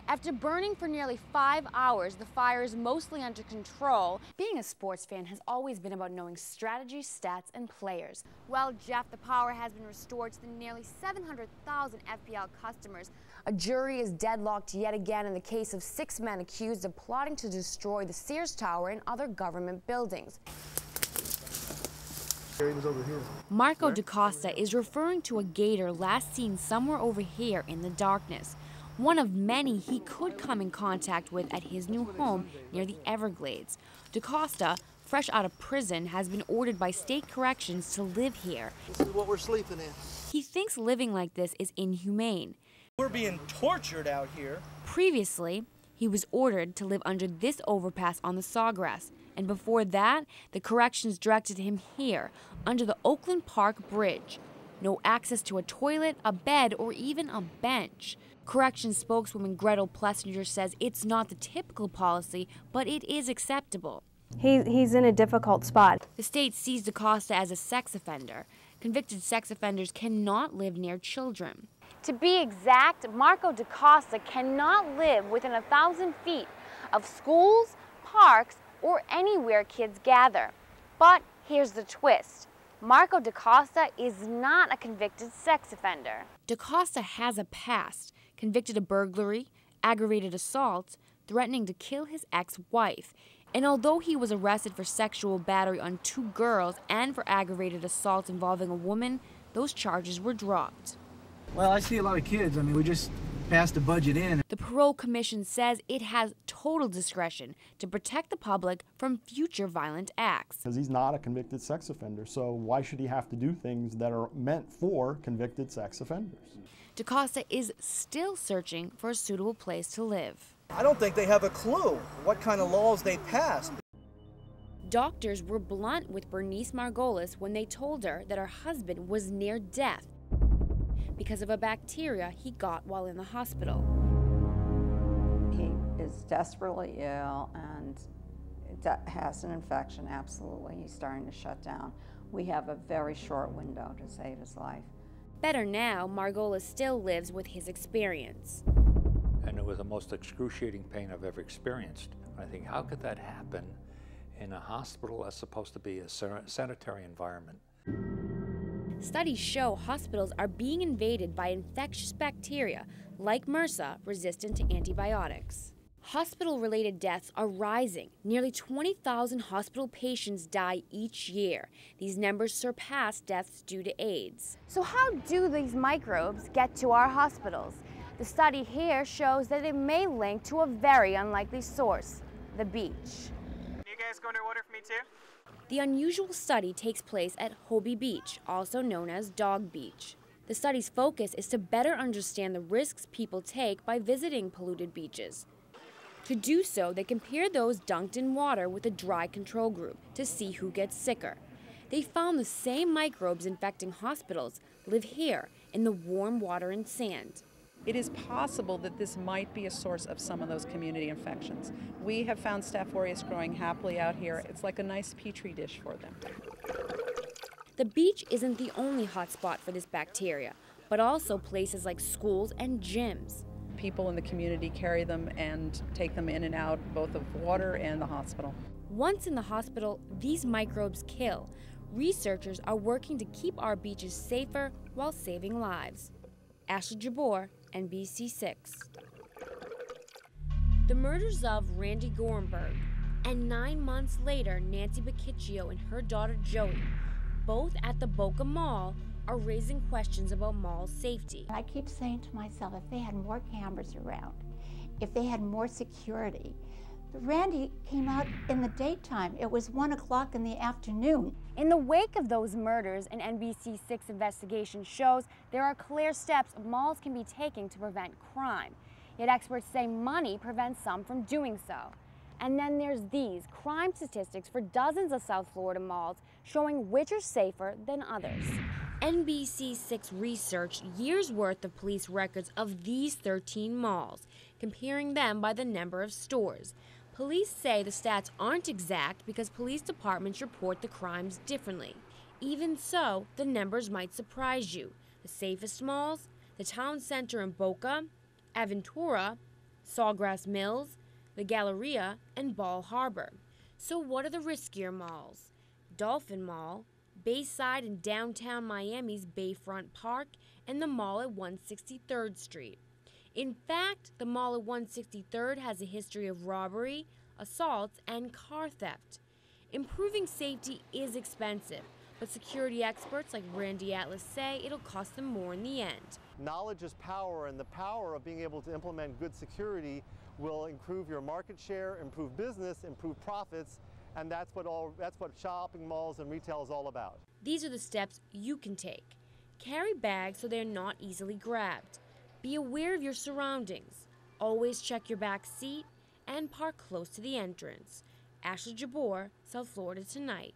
After burning for nearly 5 hours, the fire is mostly under control. Being a sports fan has always been about knowing strategy, stats, and players. Well, Jeff, the power has been restored to the nearly 700,000 FPL customers. A jury is deadlocked yet again in the case of 6 men accused of plotting to destroy the Sears Tower and other government buildings. Marco DaCosta is referring to a gator last seen somewhere over here in the darkness. One of many he could come in contact with at his new home near the Everglades. DaCosta, fresh out of prison, has been ordered by state corrections to live here. This is what we're sleeping in. He thinks living like this is inhumane. We're being tortured out here. Previously, he was ordered to live under this overpass on the Sawgrass. And before that, the corrections directed him here, under the Oakland Park Bridge. No access to a toilet, a bed, or even a bench. Corrections spokeswoman Gretel Plessinger says it's not the typical policy, but it is acceptable. He's in a difficult spot. The state sees DaCosta as a sex offender. Convicted sex offenders cannot live near children. To be exact, Marco DaCosta cannot live within 1,000 feet of schools, parks, or anywhere kids gather. But here's the twist. Marco DaCosta is not a convicted sex offender. DaCosta has a past, convicted of burglary, aggravated assault, threatening to kill his ex-wife. And although he was arrested for sexual battery on 2 girls and for aggravated assault involving a woman, those charges were dropped. Well, I see a lot of kids. I mean, we just passed the budget in. The Parole Commission says it has total discretion to protect the public from future violent acts. Because he's not a convicted sex offender, so why should he have to do things that are meant for convicted sex offenders? DaCosta is still searching for a suitable place to live. I don't think they have a clue what kind of laws they passed. Doctors were blunt with Bernice Margolis when they told her that her husband was near death because of a bacteria he got while in the hospital. He is desperately ill and has an infection, absolutely. He's starting to shut down. We have a very short window to save his life. Better now, Margolis still lives with his experience. And it was the most excruciating pain I've ever experienced. I think, how could that happen in a hospital that's supposed to be a sanitary environment? Studies show hospitals are being invaded by infectious bacteria like MRSA resistant to antibiotics. Hospital-related deaths are rising. Nearly 20,000 hospital patients die each year. These numbers surpass deaths due to AIDS. So how do these microbes get to our hospitals? The study here shows that it may link to a very unlikely source, the beach. You guys go underwater for me too? The unusual study takes place at Hobie Beach, also known as Dog Beach. The study's focus is to better understand the risks people take by visiting polluted beaches. To do so, they compare those dunked in water with a dry control group to see who gets sicker. They found the same microbes infecting hospitals live here in the warm water and sand. It is possible that this might be a source of some of those community infections. We have found Staph aureus growing happily out here. It's like a nice petri dish for them. The beach isn't the only hot spot for this bacteria, but also places like schools and gyms. People in the community carry them and take them in and out, both of water and the hospital. Once in the hospital, these microbes kill. Researchers are working to keep our beaches safer while saving lives. Ashlee Jabbour, NBC6. The murders of Randy Gorenberg and 9 months later, Nancy Baciccio and her daughter Joey, both at the Boca Mall, are raising questions about mall safety. I keep saying to myself, if they had more cameras around, if they had more security. Randy came out in the daytime. It was 1 o'clock in the afternoon. In the wake of those murders, an NBC6 investigation shows there are clear steps malls can be taking to prevent crime. Yet experts say money prevents some from doing so. And then there's these crime statistics for dozens of South Florida malls showing which are safer than others. NBC6 researched years' worth of police records of these 13 malls, comparing them by the number of stores. Police say the stats aren't exact because police departments report the crimes differently. Even so, the numbers might surprise you. The safest malls, the town center in Boca, Aventura, Sawgrass Mills, the Galleria, and Ball Harbor. So what are the riskier malls? Dolphin Mall, Bayside and downtown Miami's Bayfront Park, and the mall at 163rd Street. In fact, the mall at 163rd has a history of robbery, assaults, and car theft. Improving safety is expensive, but security experts like Randy Atlas say it'll cost them more in the end. Knowledge is power, and the power of being able to implement good security will improve your market share, improve business, improve profits, and that's what shopping malls and retail is all about. These are the steps you can take. Carry bags so they're not easily grabbed. Be aware of your surroundings. Always check your back seat and park close to the entrance. Ashlee Jabbour, South Florida Tonight.